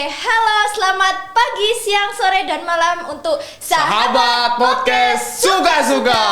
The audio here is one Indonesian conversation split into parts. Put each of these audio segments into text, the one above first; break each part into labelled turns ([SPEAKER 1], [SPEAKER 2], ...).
[SPEAKER 1] halo, selamat pagi, siang, sore, dan malam untuk
[SPEAKER 2] Sahabat Podcast Suka-Suka.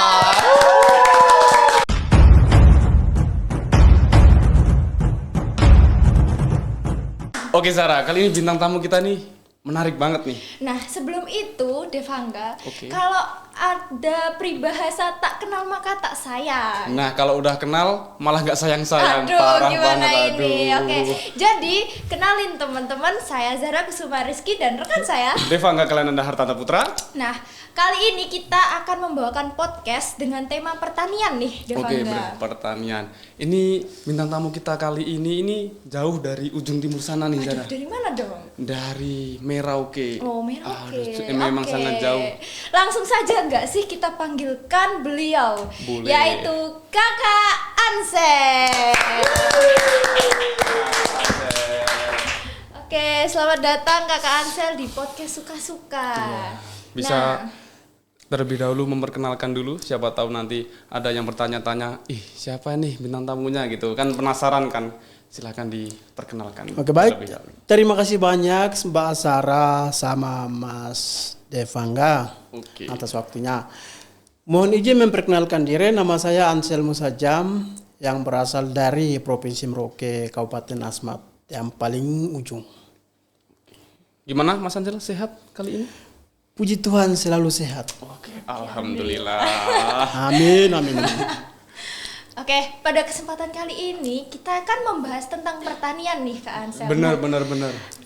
[SPEAKER 2] Oke Sarah, kali ini bintang tamu kita nih menarik banget nih.
[SPEAKER 1] Nah, sebelum itu, Devangga,
[SPEAKER 2] Oke.
[SPEAKER 1] kalau ada peribahasa tak kenal maka tak sayang.
[SPEAKER 2] Nah, kalau udah kenal malah nggak sayang-sayang.
[SPEAKER 1] Aduh,
[SPEAKER 2] Parah
[SPEAKER 1] gimana
[SPEAKER 2] banget,
[SPEAKER 1] ini?
[SPEAKER 2] aduh.
[SPEAKER 1] Oke, jadi kenalin teman-teman, saya Zara Kusuma Rizky dan rekan saya.
[SPEAKER 2] Devangga Kalananda Hartanta Putra.
[SPEAKER 1] Nah, kali ini kita akan membawakan podcast dengan tema pertanian nih,
[SPEAKER 2] Oke,
[SPEAKER 1] Devangga.
[SPEAKER 2] pertanian. Ini bintang tamu kita kali ini jauh dari ujung timur sana nih, Zara.
[SPEAKER 1] Dari mana dong?
[SPEAKER 2] Dari Merauke.
[SPEAKER 1] Oh, Merauke.
[SPEAKER 2] Memang
[SPEAKER 1] Oke.
[SPEAKER 2] sangat jauh.
[SPEAKER 1] Langsung saja nggak sih kita panggilkan beliau,
[SPEAKER 2] Boleh.
[SPEAKER 1] yaitu Kakak Ansel. Oke, selamat datang Kakak Ansel di podcast Suka-Suka.
[SPEAKER 2] Bisa
[SPEAKER 1] Nah,
[SPEAKER 2] terlebih dahulu memperkenalkan dulu, siapa tahu nanti ada yang bertanya-tanya, siapa nih bintang tamunya gitu kan, penasaran kan, silahkan diperkenalkan.
[SPEAKER 3] Oke, baik.
[SPEAKER 2] terlebih dahulu.
[SPEAKER 3] Terima kasih banyak Mbak Sarah sama Mas Devangga
[SPEAKER 2] Oke.
[SPEAKER 3] atas waktunya. Mohon izin memperkenalkan diri, nama saya Ansel Musajam yang berasal dari Provinsi Merauke, Kabupaten Asmat yang paling ujung.
[SPEAKER 2] Gimana Mas Ansel, sehat kali ini?
[SPEAKER 3] Puji Tuhan selalu sehat.
[SPEAKER 2] Oke, alhamdulillah.
[SPEAKER 3] Amin, amin.
[SPEAKER 1] oke, pada kesempatan kali ini kita akan membahas tentang pertanian nih Kak Ansel.
[SPEAKER 2] benar.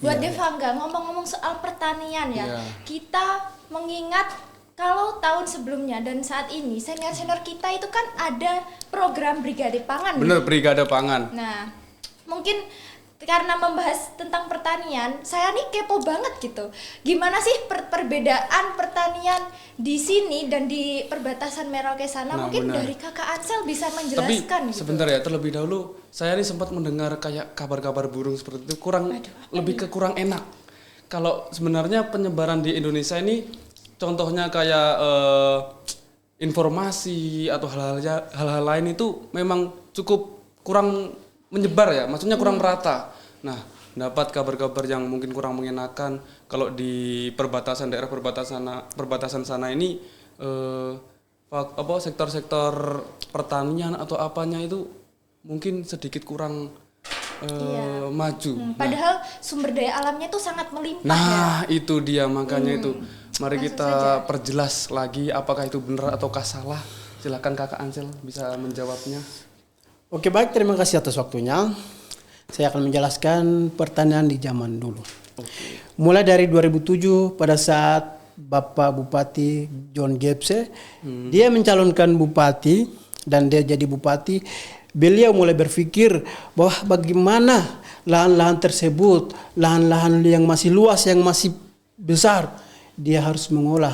[SPEAKER 1] Buat Devangga, ngomong-ngomong soal pertanian ya,
[SPEAKER 2] Iya.
[SPEAKER 1] kita mengingat kalau tahun sebelumnya dan saat ini senior-senior kita itu kan ada program Brigade Pangan.
[SPEAKER 2] Benar, Brigade Pangan.
[SPEAKER 1] Nah, mungkin karena membahas tentang pertanian, saya nih kepo banget gitu. Gimana sih perbedaan pertanian di sini dan di perbatasan Merauke sana?
[SPEAKER 2] Nah,
[SPEAKER 1] Mungkin
[SPEAKER 2] benar.
[SPEAKER 1] dari Kakak Ansel bisa
[SPEAKER 2] Tapi
[SPEAKER 1] menjelaskan gitu.
[SPEAKER 2] sebentar ya, terlebih dahulu saya nih sempat mendengar kayak kabar-kabar burung seperti itu lebih ke kurang enak. Kalau sebenarnya penyebaran di Indonesia ini contohnya kayak informasi atau hal-hal lain itu memang cukup kurang menyebar ya, maksudnya kurang merata. Nah, dapat kabar-kabar yang mungkin kurang mengenakan kalau di daerah perbatasan sana ini sektor-sektor pertanian atau apanya itu mungkin sedikit kurang maju.
[SPEAKER 1] Padahal sumber daya alamnya itu sangat melimpah ya.
[SPEAKER 2] Nah, itu dia makanya itu. Mari
[SPEAKER 1] Langsung
[SPEAKER 2] kita
[SPEAKER 1] saja.
[SPEAKER 2] perjelas lagi apakah itu benar ataukah salah. Silakan Kakak Ansel bisa menjawabnya.
[SPEAKER 3] Oke, baik, terima kasih atas waktunya. Saya akan menjelaskan pertanian di zaman dulu. Mulai dari 2007 pada saat Bapak Bupati John Gebse, dia mencalonkan bupati dan dia jadi bupati, beliau mulai berpikir bahwa bagaimana lahan-lahan tersebut, lahan-lahan yang masih luas, yang masih besar, dia harus mengolah.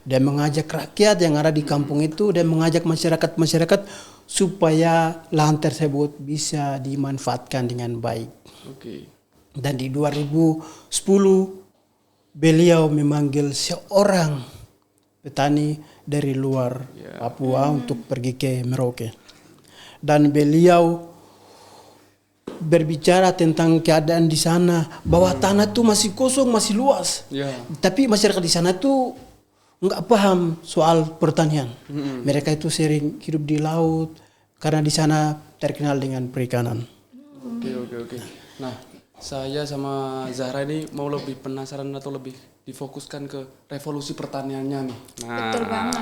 [SPEAKER 3] Dan mengajak rakyat yang ada di kampung itu dan mengajak masyarakat supaya lahan tersebut bisa dimanfaatkan dengan baik.
[SPEAKER 2] Oke.
[SPEAKER 3] Dan di 2010 beliau memanggil seorang petani dari luar Papua untuk pergi ke Merauke. Dan beliau berbicara tentang keadaan di sana bahwa tanah itu masih kosong, masih luas.
[SPEAKER 2] Ya.
[SPEAKER 3] Tapi masyarakat di sana tuh nggak paham soal pertanian. Mereka itu sering hidup di laut karena di sana terkenal dengan perikanan.
[SPEAKER 2] Oke. Nah, saya sama Zahra ini mau lebih penasaran atau lebih difokuskan ke revolusi pertaniannya nih. Nah,
[SPEAKER 1] Betul banget.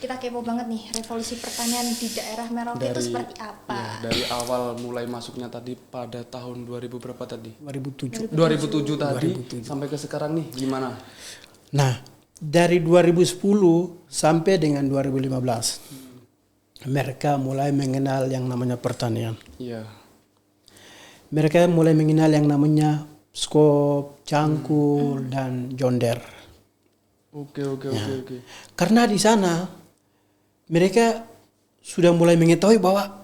[SPEAKER 1] Kita kepo banget nih, revolusi pertanian di daerah Merauke itu seperti apa?
[SPEAKER 2] Ya, dari awal mulai masuknya tadi pada tahun 2000 berapa tadi?
[SPEAKER 3] 2007.
[SPEAKER 2] 2007 tadi sampai ke sekarang nih gimana?
[SPEAKER 3] Nah, dari 2010 sampai dengan 2015 mereka mulai mengenal yang namanya pertanian.
[SPEAKER 2] Iya.
[SPEAKER 3] Mereka mulai mengenal yang namanya skop, cangkul, dan jonder.
[SPEAKER 2] Oke.
[SPEAKER 3] Karena di sana mereka sudah mulai mengetahui bahwa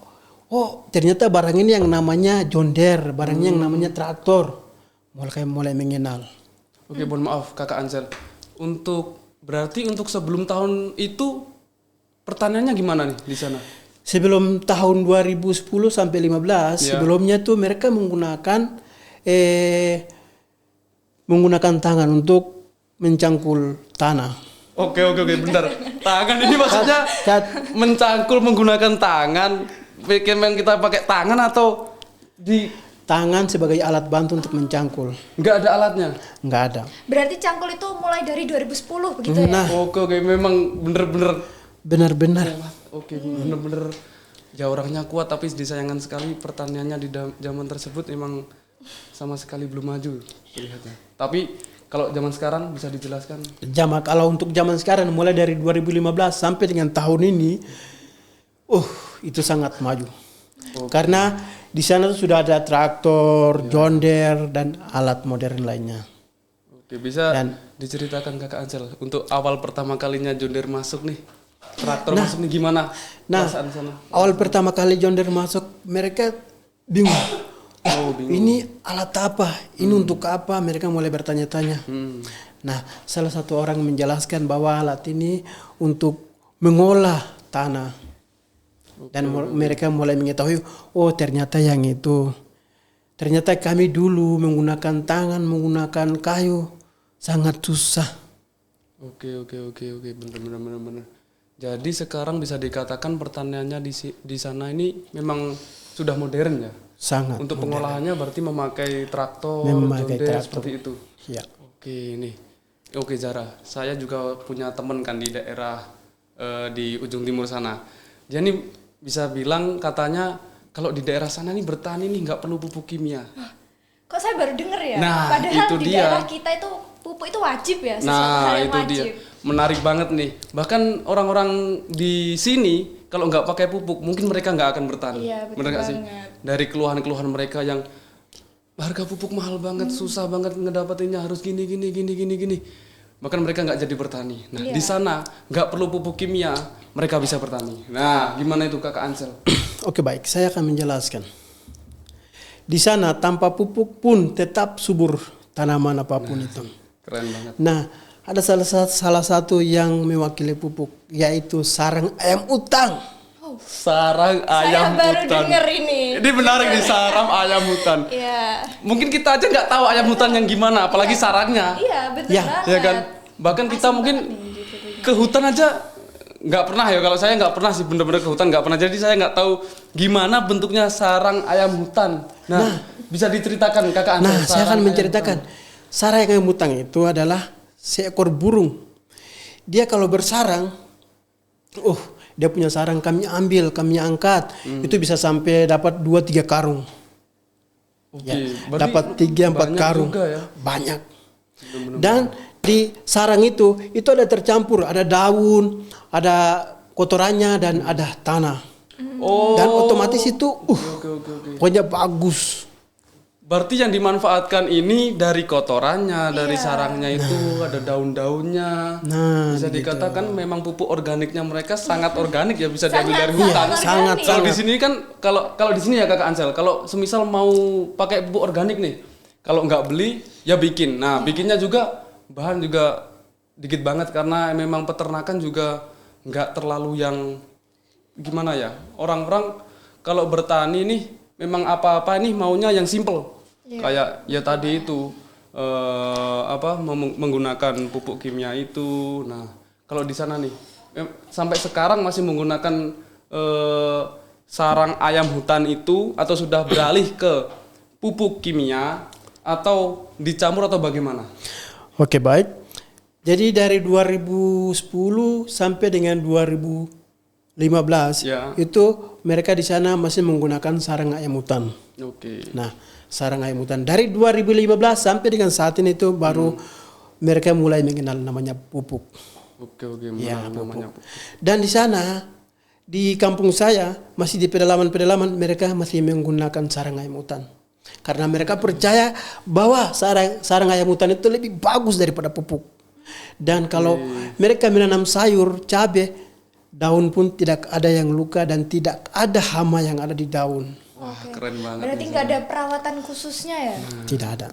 [SPEAKER 3] ternyata barang ini yang namanya jonder, barangnya yang namanya traktor. Mulai mengenal.
[SPEAKER 2] Oke, mohon maaf Kakak Ansel. Berarti untuk sebelum tahun itu pertaniannya gimana nih di sana?
[SPEAKER 3] Sebelum tahun 2010 sampai 15, sebelumnya tuh mereka menggunakan menggunakan tangan untuk mencangkul tanah.
[SPEAKER 2] Oke, bentar. Tangan ini maksudnya mencangkul menggunakan tangan. Memang kita pakai tangan atau di
[SPEAKER 3] Tangan sebagai alat bantu untuk mencangkul.
[SPEAKER 2] nggak ada alatnya?
[SPEAKER 3] Nggak ada.
[SPEAKER 1] Berarti cangkul itu mulai dari 2010 begitu ya?
[SPEAKER 3] Nah,
[SPEAKER 2] Oke, memang bener-bener.
[SPEAKER 3] benar-benar.
[SPEAKER 2] Oke, bener-bener. Ya orangnya kuat tapi disayangkan sekali pertaniannya di zaman tersebut memang sama sekali belum maju terlihatnya. Tapi kalau zaman sekarang bisa dijelaskan?
[SPEAKER 3] Kalau untuk zaman sekarang mulai dari 2015 sampai dengan tahun ini, itu sangat maju. Karena di sana tuh sudah ada traktor, John Deere dan alat modern lainnya.
[SPEAKER 2] Oke, bisa diceritakan Kakak Ansel untuk awal pertama kalinya John Deere masuk nih, traktor masuk nih gimana? Perasaan sana?
[SPEAKER 3] Awal pertama kali John Deere masuk, mereka bingung.
[SPEAKER 2] Bingung.
[SPEAKER 3] Ini alat apa? Ini untuk apa? Mereka mulai bertanya-tanya. Nah, salah satu orang menjelaskan bahwa alat ini untuk mengolah tanah. Dan mereka mulai mengetahui, ternyata yang itu. Ternyata kami dulu menggunakan tangan, menggunakan kayu sangat susah.
[SPEAKER 2] Oke, bener. Jadi sekarang bisa dikatakan pertaniannya di sana ini memang sudah modern ya?
[SPEAKER 3] Sangat.
[SPEAKER 2] Untuk pengolahannya berarti memakai traktor,
[SPEAKER 3] Memakai
[SPEAKER 2] John Deere,
[SPEAKER 3] traktor.
[SPEAKER 2] seperti itu.
[SPEAKER 3] Ya.
[SPEAKER 2] Oke, nih. Oke Zara, saya juga punya teman kan di daerah di ujung timur sana. Jadi bisa bilang katanya kalau di daerah sana nih bertani nih nggak perlu pupuk kimia.
[SPEAKER 1] Kok saya baru denger ya?
[SPEAKER 2] Nah,
[SPEAKER 1] Padahal
[SPEAKER 2] itu
[SPEAKER 1] di
[SPEAKER 2] dia.
[SPEAKER 1] daerah kita itu pupuk itu wajib ya, sesuatu
[SPEAKER 2] Nah,
[SPEAKER 1] hal yang
[SPEAKER 2] itu
[SPEAKER 1] wajib.
[SPEAKER 2] dia. Menarik banget nih. Bahkan orang-orang di sini kalau nggak pakai pupuk mungkin mereka nggak akan bertani.
[SPEAKER 1] Iya, betul
[SPEAKER 2] Bener nggak sih?
[SPEAKER 1] banget.
[SPEAKER 2] Dari keluhan-keluhan mereka yang harga pupuk mahal banget, susah banget ngedapetinnya, harus gini. Bahkan mereka nggak jadi bertani. Nah,
[SPEAKER 1] Iya.
[SPEAKER 2] di sana nggak perlu pupuk kimia, mereka bisa bertani. Nah, gimana itu Kakak Ansel?
[SPEAKER 3] Oke, baik, saya akan menjelaskan. Di sana tanpa pupuk pun tetap subur tanaman apapun itu.
[SPEAKER 2] Keren banget.
[SPEAKER 3] Nah, ada salah satu yang mewakili pupuk, yaitu sarang ayam utang.
[SPEAKER 2] Sarang ayam
[SPEAKER 1] Saya baru
[SPEAKER 2] hutan.
[SPEAKER 1] denger ini.
[SPEAKER 2] Ini menarik nih, sarang ayam hutan.
[SPEAKER 1] Iya.
[SPEAKER 2] Mungkin kita aja nggak tahu ayam hutan yang gimana, apalagi sarangnya.
[SPEAKER 1] Iya, betul
[SPEAKER 3] Ya,
[SPEAKER 1] banget.
[SPEAKER 2] Ya kan? Bahkan kita mungkin ke hutan aja nggak pernah ya. Kalau saya nggak pernah sih bener-bener ke hutan nggak pernah. Jadi saya nggak tahu gimana bentuknya sarang ayam hutan. Nah, bisa diceritakan Kakak Ansel.
[SPEAKER 3] Nah, saya
[SPEAKER 2] sarang
[SPEAKER 3] akan
[SPEAKER 2] ayam
[SPEAKER 3] menceritakan.
[SPEAKER 2] hutan.
[SPEAKER 3] Sarang ayam utang itu adalah seekor burung. Dia kalau bersarang, dia punya sarang, kami ambil, kami angkat. Itu bisa sampai dapat 2-3 karung.
[SPEAKER 2] Oke,
[SPEAKER 3] Ya,
[SPEAKER 2] berarti
[SPEAKER 3] dapat 3-4
[SPEAKER 2] banyak
[SPEAKER 3] karung.
[SPEAKER 2] juga ya.
[SPEAKER 3] Banyak. Dan di sarang itu ada tercampur, ada daun, ada kotorannya dan ada tanah.
[SPEAKER 2] Oh.
[SPEAKER 3] Dan otomatis itu
[SPEAKER 2] Oke.
[SPEAKER 3] pokoknya bagus.
[SPEAKER 2] Berarti yang dimanfaatkan ini dari kotorannya, dari sarangnya itu ada daun-daunnya.
[SPEAKER 3] Nah,
[SPEAKER 2] Bisa dikatakan memang pupuk organiknya mereka sangat organik ya, bisa diambil dari
[SPEAKER 1] Sangat,
[SPEAKER 2] hutan.
[SPEAKER 3] sangat,
[SPEAKER 2] Kalau di sini kan kalau di sini ya Kakak Ansel, kalau semisal mau pakai pupuk organik nih, kalau nggak beli ya bikin. Nah, bikinnya juga bahan juga dikit banget karena memang peternakan juga nggak terlalu yang gimana ya. Orang-orang kalau bertani nih memang apa-apa nih maunya yang simple. Kayak ya tadi itu menggunakan pupuk kimia itu. Nah, kalau di sana nih sampai sekarang masih menggunakan sarang ayam hutan itu atau sudah beralih ke pupuk kimia atau dicampur atau bagaimana?
[SPEAKER 3] Oke, baik. Jadi dari 2010 sampai dengan 2015
[SPEAKER 2] Ya.
[SPEAKER 3] itu mereka di sana masih menggunakan sarang ayam hutan.
[SPEAKER 2] Oke.
[SPEAKER 3] Nah, sarang ayam hutan dari 2015 sampai dengan saat ini itu baru mereka mulai mengenal namanya pupuk.
[SPEAKER 2] Oke,
[SPEAKER 3] Ya,
[SPEAKER 2] namanya
[SPEAKER 3] pupuk. Dan di sana di kampung saya masih di pedalaman-pedalaman mereka masih menggunakan sarang ayam hutan. Karena mereka percaya bahwa sarang ayam hutan itu lebih bagus daripada pupuk. Dan kalau mereka menanam sayur, cabai, daun pun tidak ada yang luka dan tidak ada hama yang ada di daun.
[SPEAKER 2] Wah, keren banget.
[SPEAKER 1] Berarti nggak ada perawatan khususnya ya?
[SPEAKER 3] Tidak ada.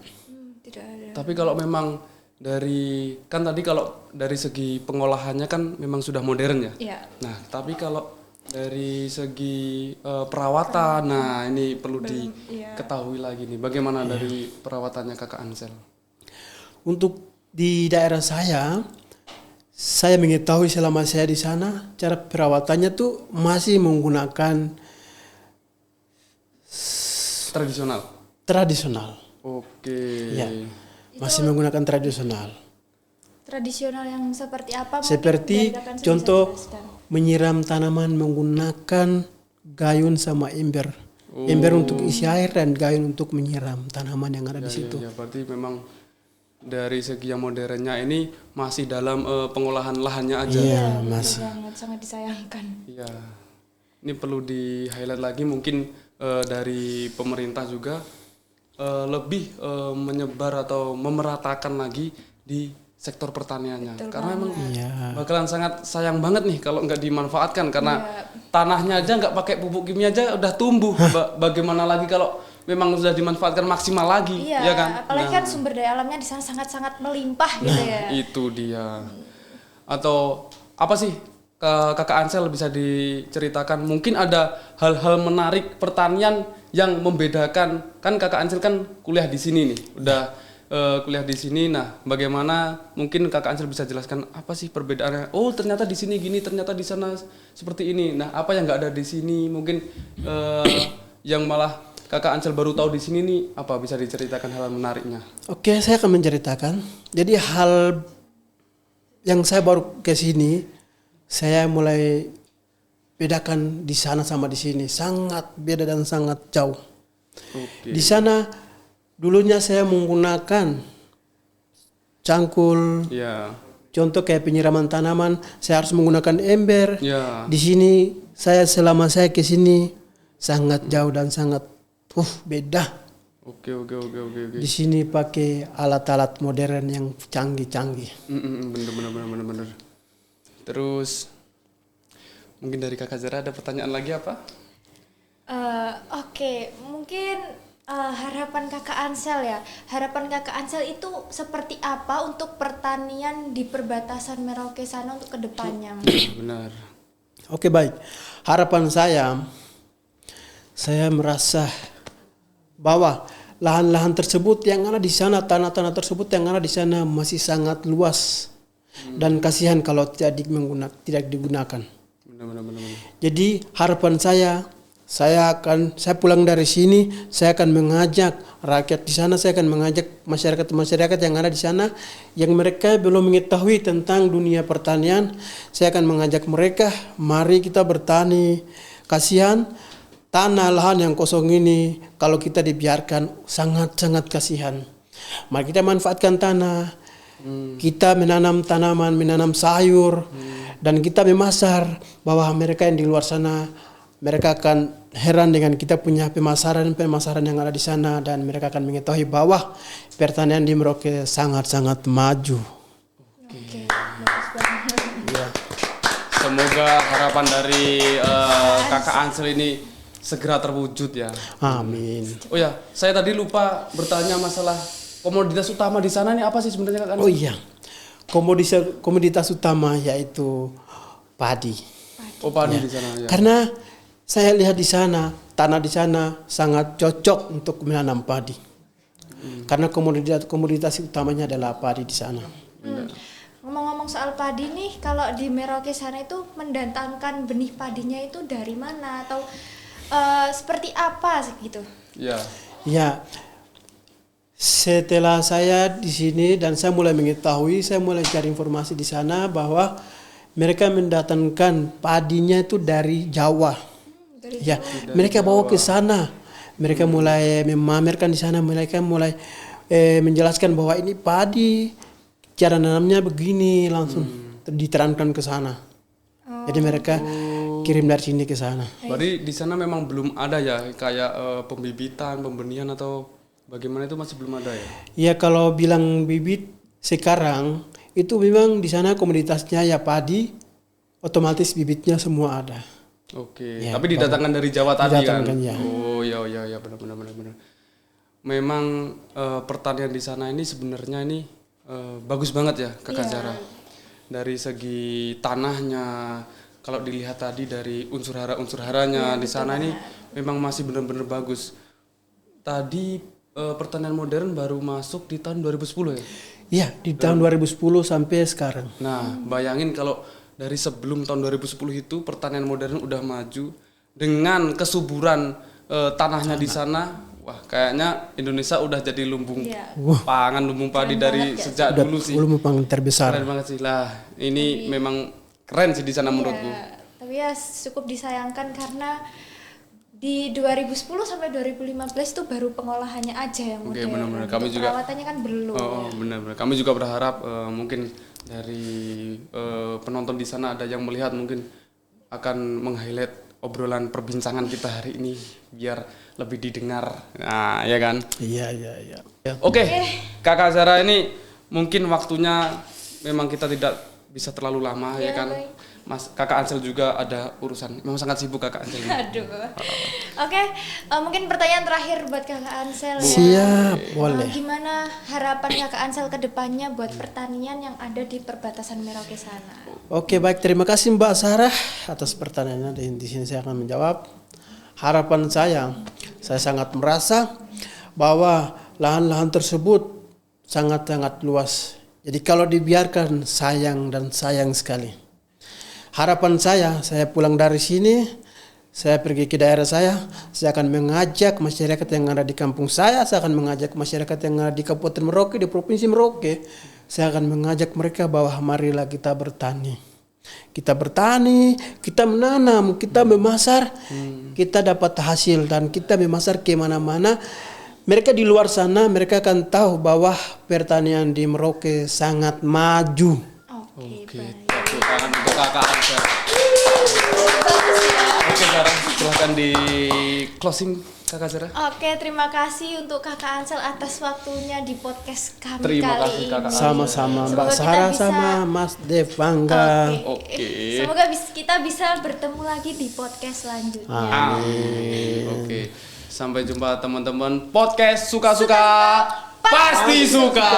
[SPEAKER 1] Tidak ada.
[SPEAKER 2] Tapi kalau memang tadi kalau dari segi pengolahannya kan memang sudah modern ya.
[SPEAKER 1] Iya.
[SPEAKER 2] Nah, tapi kalau dari segi perawatan, nah ini perlu diketahui lagi nih. Bagaimana dari perawatannya Kakak Ansel?
[SPEAKER 3] untuk di daerah saya mengetahui selama saya di sana cara perawatannya tuh masih menggunakan tradisional.
[SPEAKER 2] Oke.
[SPEAKER 3] Ya, masih menggunakan tradisional.
[SPEAKER 1] Tradisional yang seperti apa? Mungkin
[SPEAKER 3] Seperti
[SPEAKER 1] dari Kakak bisa
[SPEAKER 3] contoh
[SPEAKER 1] jelaskan.
[SPEAKER 3] menyiram tanaman menggunakan gayung sama ember. Ember untuk isi air dan gayung untuk menyiram tanaman yang ada di situ.
[SPEAKER 2] Ya, berarti memang dari segi yang modernnya ini masih dalam pengolahan lahannya aja.
[SPEAKER 3] Iya,
[SPEAKER 1] Betul
[SPEAKER 3] masih.
[SPEAKER 1] banget, sangat disayangkan.
[SPEAKER 2] Iya. Ini perlu di highlight lagi mungkin dari pemerintah juga lebih menyebar atau memeratakan lagi di sektor pertaniannya.
[SPEAKER 1] Betul
[SPEAKER 2] Karena emang
[SPEAKER 3] Iya.
[SPEAKER 2] bakalan sangat sayang banget nih kalau nggak dimanfaatkan karena
[SPEAKER 1] Iya.
[SPEAKER 2] tanahnya aja nggak pakai pupuk kimia aja udah tumbuh. Bagaimana lagi kalau memang sudah dimanfaatkan maksimal lagi,
[SPEAKER 1] Iya,
[SPEAKER 2] ya kan?
[SPEAKER 1] apalagi kan sumber daya alamnya di sana sangat-sangat melimpah gitu ya.
[SPEAKER 2] Itu dia. Atau apa sih Kakak Ansel bisa diceritakan? Mungkin ada hal-hal menarik pertanian yang membedakan. Kan Kakak Ansel kan kuliah di sini nih, udah kuliah di sini. Nah, bagaimana mungkin Kakak Ansel bisa jelaskan apa sih perbedaannya? Oh, ternyata di sini gini, ternyata di sana seperti ini. Nah, apa yang nggak ada di sini? Mungkin yang malah Kakak Ansel baru tahu di sini nih, apa bisa diceritakan hal menariknya?
[SPEAKER 3] Oke, saya akan menceritakan. Jadi hal yang saya baru ke sini, saya mulai bedakan di sana sama di sini. Sangat beda dan sangat jauh.
[SPEAKER 2] Oke.
[SPEAKER 3] Di sana dulunya saya menggunakan cangkul.
[SPEAKER 2] Ya.
[SPEAKER 3] Contoh kayak penyiraman tanaman, saya harus menggunakan ember.
[SPEAKER 2] Ya.
[SPEAKER 3] Di sini selama saya ke sini sangat jauh dan sangat beda.
[SPEAKER 2] Oke.
[SPEAKER 3] Di sini pakai alat-alat modern yang canggih-canggih.
[SPEAKER 2] Bener. Terus mungkin dari Kakak Zara ada pertanyaan lagi apa?
[SPEAKER 1] Oke, mungkin harapan Kakak Ansel ya. Harapan Kakak Ansel itu seperti apa untuk pertanian di perbatasan Merauke sana untuk kedepannya?
[SPEAKER 2] Benar.
[SPEAKER 3] Oke, baik. Harapan saya merasa bahwa lahan-lahan tersebut yang ada di sana, tanah-tanah tersebut yang ada di sana masih sangat luas. Dan kasihan kalau tidak digunakan.
[SPEAKER 2] Benar.
[SPEAKER 3] Jadi harapan saya pulang dari sini, saya akan mengajak rakyat di sana, saya akan mengajak masyarakat yang ada di sana yang mereka belum mengetahui tentang dunia pertanian. Saya akan mengajak mereka, mari kita bertani. Kasihan tanah lahan yang kosong ini kalau kita dibiarkan sangat-sangat kasihan. Mari kita manfaatkan tanah. Kita menanam tanaman, menanam sayur, dan kita memasar bahwa mereka yang di luar sana, mereka akan heran dengan kita punya pemasaran yang ada di sana, dan mereka akan mengetahui bahwa pertanian di Merauke sangat-sangat maju.
[SPEAKER 1] Oke, bagus banget.
[SPEAKER 2] Ya. Semoga harapan dari Kakak Ansel ini segera terwujud ya.
[SPEAKER 3] Amin.
[SPEAKER 2] Oh ya, saya tadi lupa bertanya masalah komoditas utama di sana nih apa sih sebenarnya Kak Ansel?
[SPEAKER 3] Oh iya, komoditas utama yaitu padi.
[SPEAKER 2] Oh, padi di sana ya.
[SPEAKER 3] Karena saya lihat di sana, tanah di sana sangat cocok untuk menanam padi. Karena komoditas utamanya adalah padi di sana.
[SPEAKER 1] Ngomong-ngomong soal padi nih, kalau di Merauke sana itu mendatangkan benih padinya itu dari mana atau seperti apa gitu?
[SPEAKER 2] Ya.
[SPEAKER 3] Ya, setelah saya di sini dan saya mulai mengetahui, saya mulai cari informasi di sana bahwa mereka mendatangkan padinya itu dari Jawa. Ya, mereka bawa ke sana. Mereka mulai memamerkan di sana. Mereka mulai menjelaskan bahwa ini padi, cara nanamnya begini, langsung diterangkan ke sana. Jadi mereka kirim dari sini ke sana.
[SPEAKER 2] Berarti di sana memang belum ada ya kayak pembibitan, pembenihan atau bagaimana itu masih belum ada ya?
[SPEAKER 3] Ya kalau bilang bibit sekarang itu memang di sana komoditasnya ya padi, otomatis bibitnya semua ada.
[SPEAKER 2] Oke,
[SPEAKER 3] Ya,
[SPEAKER 2] tapi didatangkan dari Jawa tadi kan?
[SPEAKER 3] didatangkan, ya.
[SPEAKER 2] Oh ya benar. Memang pertanian di sana ini sebenarnya ini bagus banget ya Kakak Zara. Dari segi tanahnya, kalau dilihat tadi dari unsur haranya di sana ini memang masih benar-benar bagus. Tadi pertanian modern baru masuk di tahun 2010 ya?
[SPEAKER 3] Iya, di tahun 2010 sampai sekarang.
[SPEAKER 2] Nah, bayangin kalau dari sebelum tahun 2010 itu pertanian modern udah maju dengan kesuburan tanahnya di sana. Wah, kayaknya Indonesia udah jadi lumbung
[SPEAKER 1] Iya.
[SPEAKER 2] pangan, lumbung padi
[SPEAKER 1] Keren
[SPEAKER 2] dari
[SPEAKER 1] banget ya.
[SPEAKER 2] sejak dulu sih.
[SPEAKER 3] Belum pangan terbesar.
[SPEAKER 2] Keren banget sih lah. Ini memang keren sih di sana menurutku.
[SPEAKER 1] Tapi ya cukup disayangkan karena di 2010 sampai 2015 itu baru pengolahannya aja yang
[SPEAKER 2] Oke,
[SPEAKER 1] modern.
[SPEAKER 2] benar-benar. Kami
[SPEAKER 1] Untuk
[SPEAKER 2] juga-
[SPEAKER 1] perawatannya kan belum.
[SPEAKER 2] Oh, benar-benar. Kami juga berharap mungkin dari penonton di sana ada yang melihat mungkin akan meng-highlight obrolan perbincangan kita hari ini biar lebih didengar. Nah, ya kan?
[SPEAKER 3] Iya. Ya.
[SPEAKER 2] Oke, Kakak Zara, ini mungkin waktunya memang kita tidak bisa terlalu lama ya
[SPEAKER 1] Iya,
[SPEAKER 2] kan.
[SPEAKER 1] baik.
[SPEAKER 2] Mas Kakak Ansel juga ada urusan. Memang sangat sibuk Kakak Ansel.
[SPEAKER 1] Aduh. Oke, mungkin pertanyaan terakhir buat Kakak Ansel ya.
[SPEAKER 3] Siap, boleh.
[SPEAKER 1] Gimana harapan Kakak Ansel ke depannya buat pertanian yang ada di perbatasan Merauke sana?
[SPEAKER 3] Oke, baik, terima kasih Mbak Sarah atas pertanyaannya. Dan di sini saya akan menjawab. Harapan saya sangat merasa bahwa lahan-lahan tersebut sangat-sangat luas. Jadi kalau dibiarkan sayang dan sayang sekali. Harapan saya pulang dari sini, saya pergi ke daerah saya akan mengajak masyarakat yang ada di kampung saya akan mengajak masyarakat yang ada di Kabupaten Merauke, di Provinsi Merauke, saya akan mengajak mereka bahwa marilah kita bertani. Kita bertani, kita menanam, kita memasar, kita dapat hasil dan kita memasar ke mana-mana. Mereka di luar sana, mereka akan tahu bahwa pertanian di Merauke sangat maju.
[SPEAKER 1] Oke, baik.
[SPEAKER 2] Tepuk tangan untuk Kakak Ansel. Oke, Zara, silahkan di closing Kakak Zara.
[SPEAKER 1] Oke, terima kasih untuk Kakak Ansel atas waktunya di podcast kami
[SPEAKER 2] Terima
[SPEAKER 1] kali
[SPEAKER 2] kasih,
[SPEAKER 1] ini.
[SPEAKER 2] Kakak Ansel.
[SPEAKER 3] Sama-sama Mbak
[SPEAKER 1] Semoga kita
[SPEAKER 3] Sarah
[SPEAKER 1] bisa-
[SPEAKER 3] sama Mas Dev, bangga.
[SPEAKER 2] Oke.
[SPEAKER 1] Semoga kita bisa bertemu lagi di podcast selanjutnya.
[SPEAKER 2] Amin. Oke. Sampai jumpa teman-teman podcast suka-suka pasti suka.